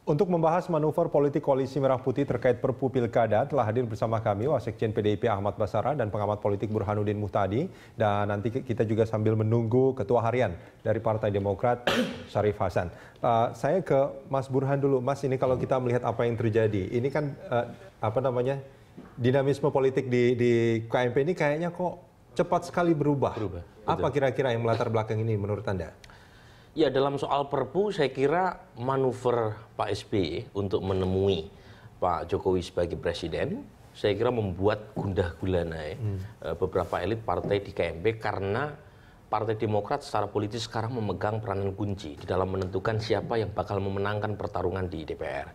Untuk membahas manuver politik Koalisi Merah Putih terkait Perpu Pilkada, telah hadir bersama kami Wasekjen PDIP Ahmad Basara dan pengamat politik Burhanuddin Muhtadi. Dan nanti kita juga sambil menunggu Ketua Harian dari Partai Demokrat, Syarif Hasan. Saya ke Mas Burhan dulu. Mas, ini kalau kita melihat apa yang terjadi, ini kan dinamisme politik di KMP ini kayaknya kok cepat sekali berubah. Apa kira-kira yang melatar belakang ini menurut Anda? Ya, dalam soal Perpu saya kira manuver Pak SBY untuk menemui Pak Jokowi sebagai presiden, saya kira membuat gundah gulana beberapa elit partai di KMP karena Partai Demokrat secara politis sekarang memegang peranan kunci di dalam menentukan siapa yang bakal memenangkan pertarungan di DPR.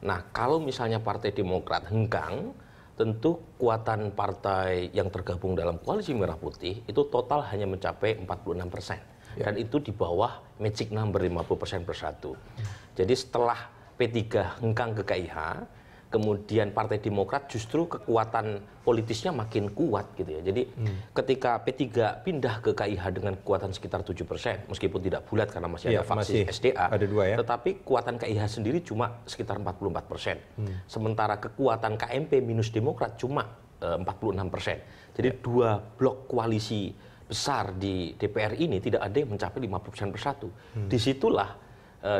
Nah, kalau misalnya Partai Demokrat hengkang, tentu kekuatan partai yang tergabung dalam Koalisi Merah Putih itu total hanya mencapai 46%. Dan itu di bawah magic number 50% bersatu. Jadi setelah P3 hengkang ke KIH, kemudian Partai Demokrat justru kekuatan politisnya makin kuat gitu ya. Jadi ketika P3 pindah ke KIH dengan kekuatan sekitar 7%, meskipun tidak bulat karena masih ada faksi SDA, ada dua, ya? Tetapi kekuatan KIH sendiri cuma sekitar 44%. Sementara kekuatan KMP minus Demokrat cuma 46%. Jadi dua blok koalisi besar di DPR ini tidak ada yang mencapai 50% bersatu. Disitulah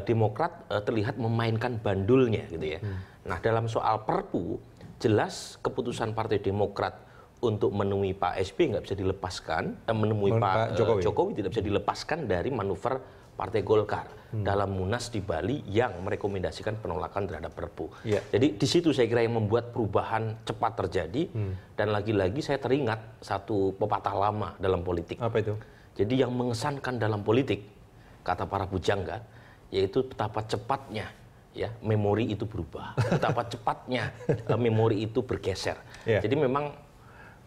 Demokrat terlihat memainkan bandulnya gitu ya. Nah, dalam soal Perpu, jelas keputusan Partai Demokrat untuk menemui Pak SBY nggak bisa dilepaskan, menemui Pak Jokowi tidak bisa dilepaskan dari manuver Partai Golkar dalam Munas di Bali yang merekomendasikan penolakan terhadap Perpu. Jadi di situ saya kira yang membuat perubahan cepat terjadi. Dan lagi-lagi saya teringat satu pepatah lama dalam politik. Apa itu? Jadi yang mengesankan dalam politik, kata para pujangga, yaitu betapa cepatnya ya memori itu berubah, betapa cepatnya memori itu bergeser. Jadi memang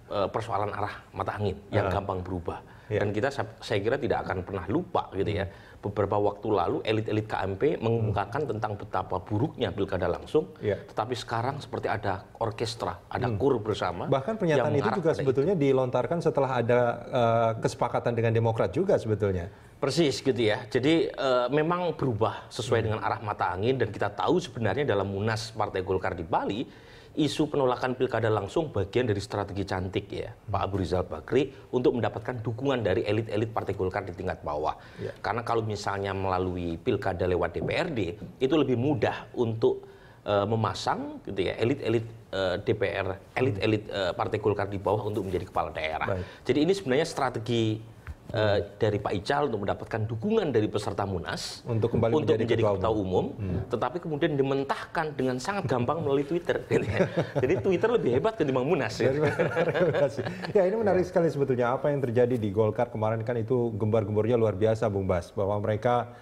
persoalan arah mata angin yang gampang berubah. Dan kita saya kira tidak akan pernah lupa gitu ya. Beberapa waktu lalu elit-elit KMP mengungkapkan tentang betapa buruknya pilkada langsung, tetapi sekarang seperti ada orkestra, ada kur bersama. Bahkan pernyataan itu juga sebetulnya dilontarkan setelah ada kesepakatan dengan Demokrat juga sebetulnya. Persis gitu ya. Jadi memang berubah sesuai dengan arah mata angin, dan kita tahu sebenarnya dalam Munas Partai Golkar di Bali, isu penolakan pilkada langsung bagian dari strategi cantik ya Pak Abu Rizal Bakri untuk mendapatkan dukungan dari elit-elit Partai Golkar di tingkat bawah. Karena kalau misalnya melalui pilkada lewat DPRD, itu lebih mudah untuk memasang gitu ya elit-elit DPR, elit-elit Partai Golkar di bawah untuk menjadi kepala daerah. Jadi ini sebenarnya strategi dari Pak Ical untuk mendapatkan dukungan dari peserta Munas untuk kembali menjadi ketua umum, tetapi kemudian dimentahkan dengan sangat gampang melalui Twitter. Jadi Twitter lebih hebat ketimbang Munas. Ya, ini menarik sekali sebetulnya apa yang terjadi di Golkar kemarin, kan itu gembar-gembornya luar biasa, Bung Bas, bahwa mereka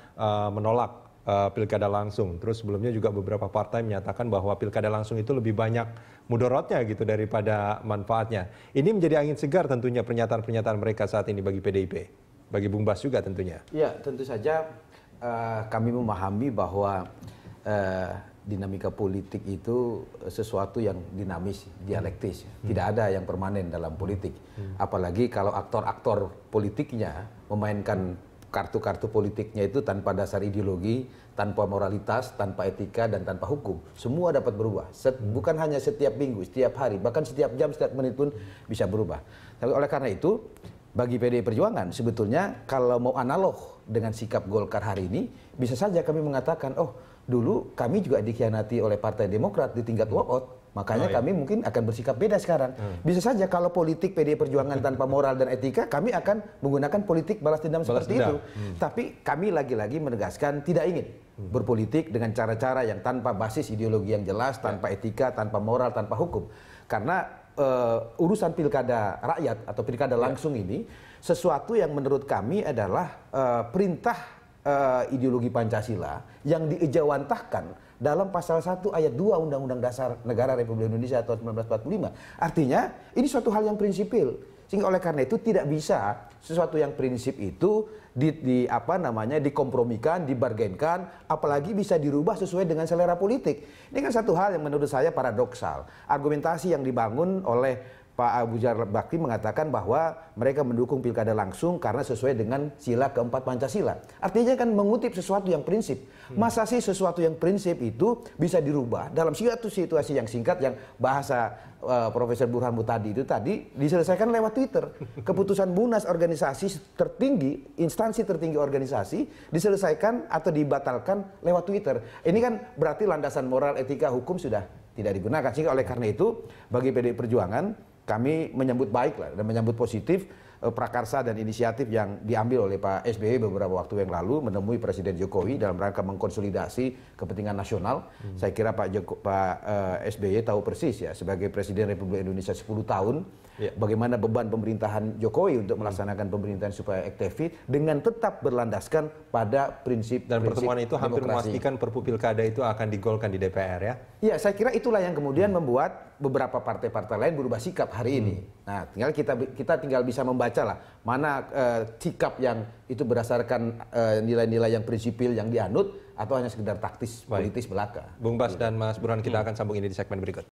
menolak pilkada langsung. Terus sebelumnya juga beberapa partai menyatakan bahwa pilkada langsung itu lebih banyak mudorotnya gitu daripada manfaatnya. Ini menjadi angin segar tentunya pernyataan-pernyataan mereka saat ini bagi PDIP, bagi Bung Bas juga tentunya. Ya, tentu saja kami memahami bahwa dinamika politik itu sesuatu yang dinamis, dialektis. Tidak ada yang permanen dalam politik. Apalagi kalau aktor-aktor politiknya memainkan kartu-kartu politiknya itu tanpa dasar ideologi, tanpa moralitas, tanpa etika, dan tanpa hukum. Semua dapat berubah. Bukan hanya setiap minggu, setiap hari, bahkan setiap jam, setiap menit pun bisa berubah. Tapi oleh karena itu, bagi PDI Perjuangan, sebetulnya kalau mau analog dengan sikap Golkar hari ini, bisa saja kami mengatakan, oh dulu kami juga dikhianati oleh Partai Demokrat di tingkat walkout. Makanya kami mungkin akan bersikap beda sekarang. Bisa saja kalau politik PDI Perjuangan tanpa moral dan etika, kami akan menggunakan politik balas dendam seperti itu. Tapi kami lagi-lagi menegaskan tidak ingin berpolitik dengan cara-cara yang tanpa basis ideologi yang jelas, tanpa etika, tanpa moral, tanpa hukum. Karena urusan pilkada rakyat atau pilkada langsung ini sesuatu yang menurut kami adalah perintah ideologi Pancasila yang diejawantahkan dalam pasal 1 ayat 2 Undang-Undang Dasar Negara Republik Indonesia tahun 1945. Artinya ini suatu hal yang prinsipil. Sehingga oleh karena itu tidak bisa sesuatu yang prinsip itu dikompromikan, dibargainkan, apalagi bisa dirubah sesuai dengan selera politik. Ini kan satu hal yang menurut saya paradoksal. Argumentasi yang dibangun oleh Pak Abu Jar Bakri mengatakan bahwa mereka mendukung pilkada langsung karena sesuai dengan sila keempat Pancasila. Artinya kan mengutip sesuatu yang prinsip. Masa sih sesuatu yang prinsip itu bisa dirubah dalam suatu situasi yang singkat yang bahasa Profesor Burhan Mutadi itu tadi diselesaikan lewat Twitter. Keputusan Munas organisasi tertinggi, instansi tertinggi organisasi diselesaikan atau dibatalkan lewat Twitter. Ini kan berarti landasan moral, etika, hukum sudah tidak digunakan. Sehingga oleh karena itu bagi PDI Perjuangan kami menyambut baik lah dan menyambut positif prakarsa dan inisiatif yang diambil oleh Pak SBY beberapa waktu yang lalu menemui Presiden Jokowi dalam rangka mengkonsolidasi kepentingan nasional. Saya kira Pak SBY tahu persis ya sebagai Presiden Republik Indonesia 10 tahun bagaimana beban pemerintahan Jokowi untuk melaksanakan pemerintahan supaya efektif dengan tetap berlandaskan pada prinsip Dan pertemuan itu hampir demokrasi. memastikan Perpu Pilkada itu akan digolkan di DPR ya. Ya, saya kira itulah yang kemudian membuat beberapa partai-partai lain berubah sikap hari ini. Nah, tinggal kita tinggal bisa membaca lah mana sikap yang itu berdasarkan nilai-nilai yang prinsipil yang dianut atau hanya sekedar taktis politis belaka. Bung Bas dan Mas Burhan, kita akan sambung ini di segmen berikut.